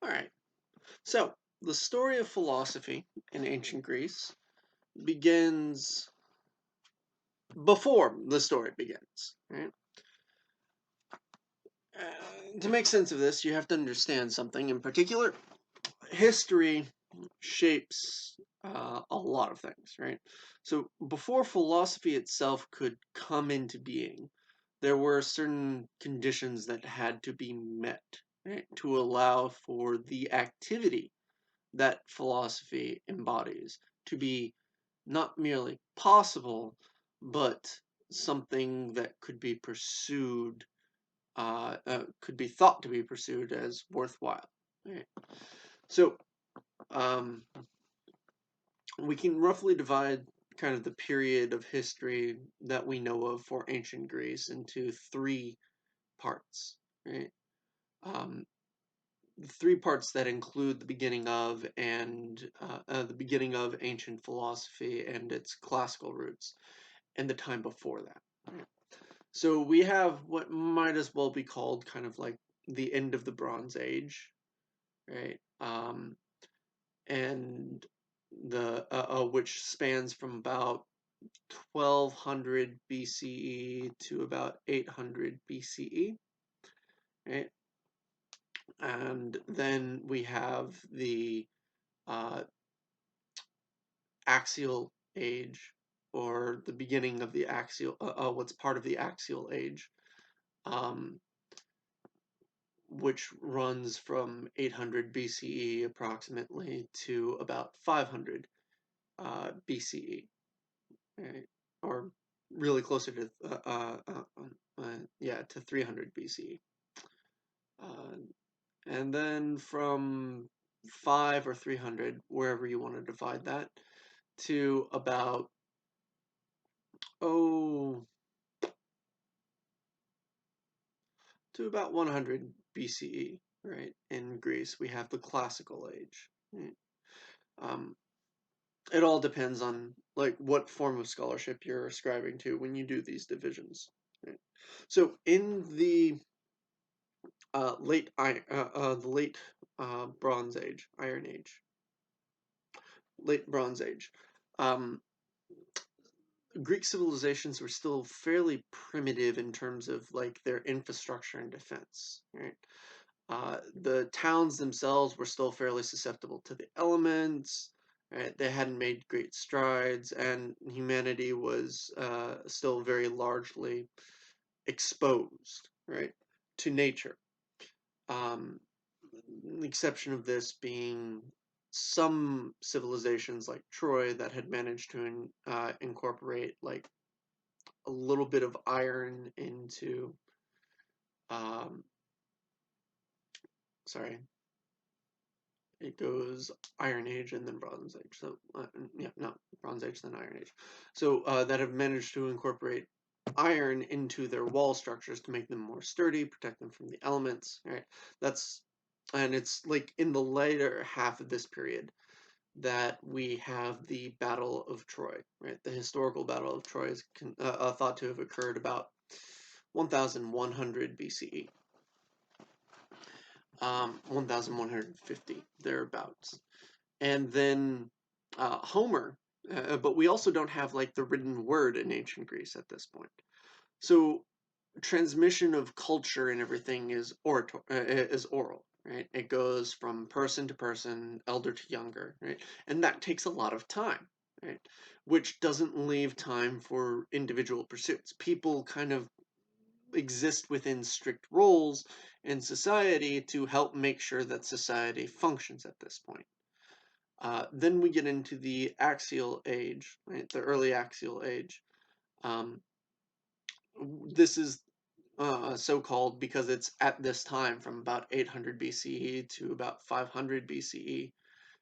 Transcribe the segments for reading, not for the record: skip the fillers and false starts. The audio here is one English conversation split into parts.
All right. So, the story of philosophy in ancient Greece begins before the story begins, right? To make sense of this, you have to understand something in particular. History shapes a lot of things, right? So, before philosophy itself could come into being, there were certain conditions that had to be met, right, to allow for the activity that philosophy embodies to be not merely possible, but something that could be pursued, could be thought to be pursued as worthwhile. Right? So um, we can roughly divide kind of the period of history that we know of for ancient Greece into three parts. Right? Um, three parts that include the beginning of the beginning of ancient philosophy and its classical roots, and the time before that. Right? So we have what might as well be called kind of like the end of the Bronze Age, right? And the which spans from about 1200 BCE to about 800 BCE, right? And then we have the uh, axial age, or the beginning of the axial, what's part of the axial age, um, which runs from 800 BCE approximately to about 500 BCE, right? Or really closer to yeah, to 300 BCE. And then from 5 or 300, wherever you want to divide that, to about oh to about 100 BCE, right? In Greece, we have the classical age. Right? Um, it all depends on like what form of scholarship you're ascribing to when you do these divisions. Right? So in the late Bronze Age, Iron Age, late Bronze Age, um, Greek civilizations were still fairly primitive in terms of like their infrastructure and defense. Right? The towns themselves were still fairly susceptible to the elements. Right? They hadn't made great strides, and humanity was still very largely exposed, right, to nature. Um, the exception of this being some civilizations like Troy that had managed to incorporate like a little bit of iron into, um, sorry, it goes Iron Age and then Bronze Age. So yeah, no, Bronze Age then Iron Age. So that have managed to incorporate iron into their wall structures to make them more sturdy, protect them from the elements. Right. That's and it's like in the later half of this period that we have the Battle of Troy. Right. The historical Battle of Troy is thought to have occurred about 1100 BCE. 1150 thereabouts. And then Homer, but we also don't have like the written word in ancient Greece at this point. So transmission of culture and everything is oral, right? It goes from person to person, elder to younger, right? And that takes a lot of time, right? Which doesn't leave time for individual pursuits. People kind of exist within strict roles in society to help make sure that society functions at this point. Then we get into the axial age, right? The early axial age. Um, this is so-called because it's at this time from about 800 BCE to about 500 BCE,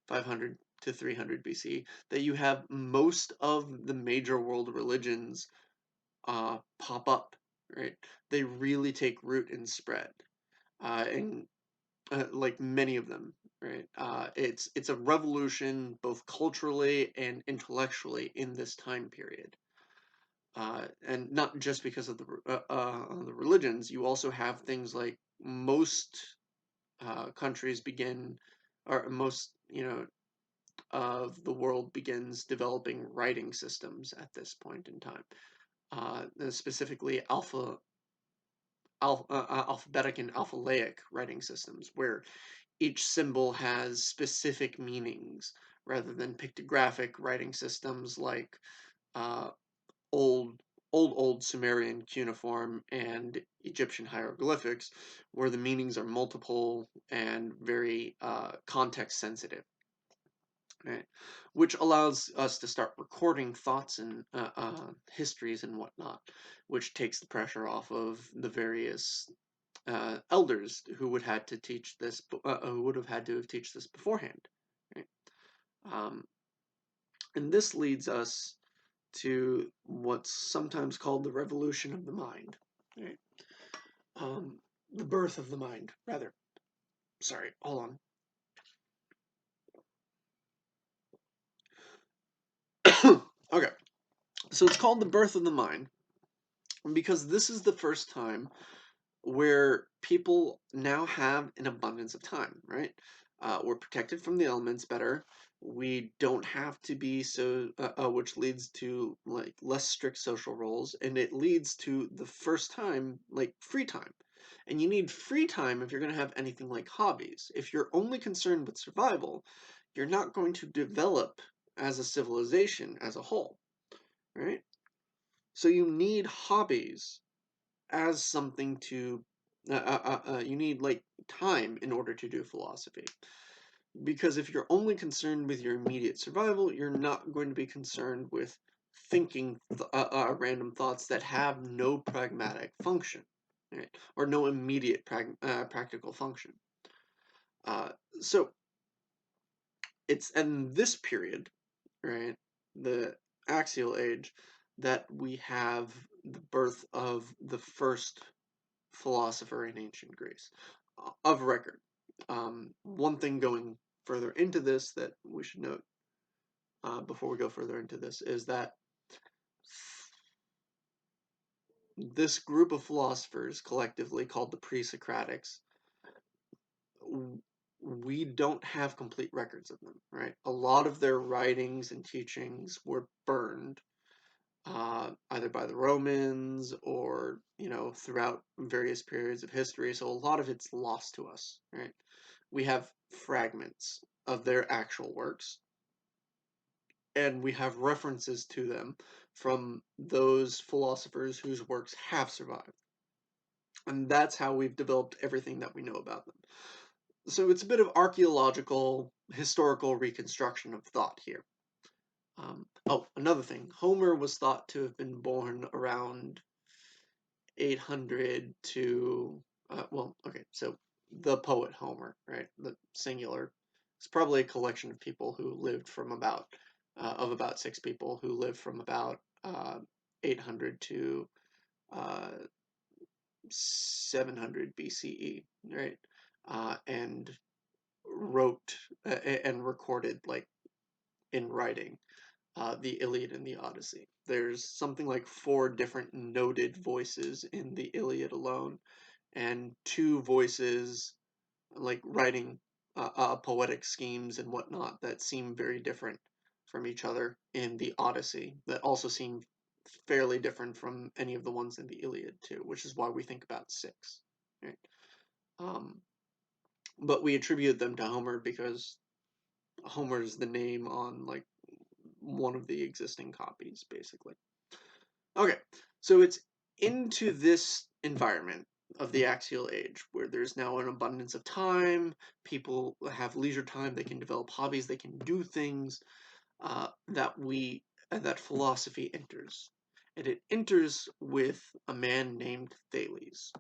500 to 300 BCE, that you have most of the major world religions pop up, right? They really take root and spread, and like many of them, right? It's a revolution both culturally and intellectually in this time period, and not just because of the religions. You also have things like most. countries begin, or most, of the world begins developing writing systems at this point in time. Specifically, alphabetic and alphalaic writing systems, where each symbol has specific meanings rather than pictographic writing systems like uh, old old Sumerian cuneiform and Egyptian hieroglyphics, where the meanings are multiple and very context sensitive, right? Which allows us to start recording thoughts and histories and whatnot, which takes the pressure off of the various elders who would had to teach this, who would have had to have teach this beforehand, right? Um, and this leads us to what's sometimes called the revolution of the mind, right? Um, the birth of the mind, rather. Sorry, hold on. Okay, so it's called the birth of the mind because this is the first time where people now have an abundance of time, right? We're protected from the elements better. We don't have to be so, which leads to like less strict social roles, and it leads to the first time like free time. And you need free time if you're going to have anything like hobbies. If you're only concerned with survival, you're not going to develop as a civilization as a whole, right? So you need hobbies as something to you need like time in order to do philosophy, because if you're only concerned with your immediate survival, you're not going to be concerned with thinking random thoughts that have no pragmatic function, right? Or no immediate practical function. uh, so it's in this period, right, the axial age, that we have the birth of the first philosopher in ancient Greece of record. One thing going further into this that we should note before we go further into this is that this group of philosophers, collectively called the pre-Socratics, we don't have complete records of them, right? A lot of their writings and teachings were burned either by the Romans or, throughout various periods of history. So a lot of it's lost to us, right? We have fragments of their actual works, and we have references to them from those philosophers whose works have survived. And that's how we've developed everything that we know about them. So it's a bit of archaeological, historical reconstruction of thought here. Oh, another thing. Homer was thought to have been born around 800 to, well, okay, so the poet Homer, right? The singular. It's probably a collection of people who lived from of about six people who lived from about 800 to uh, 700 BCE, right? And wrote and recorded, like in writing, the Iliad and the Odyssey. There's something like four different noted voices in the Iliad alone, and two voices like writing poetic schemes and whatnot that seem very different from each other in the Odyssey, that also seem fairly different from any of the ones in the Iliad too, which is why we think about six, right? Um, but we attribute them to Homer because Homer is the name on like one of the existing copies, basically. Okay, so it's into this environment of the axial age where there's now an abundance of time, people have leisure time, they can develop hobbies, they can do things, that philosophy enters. And it enters with a man named Thales.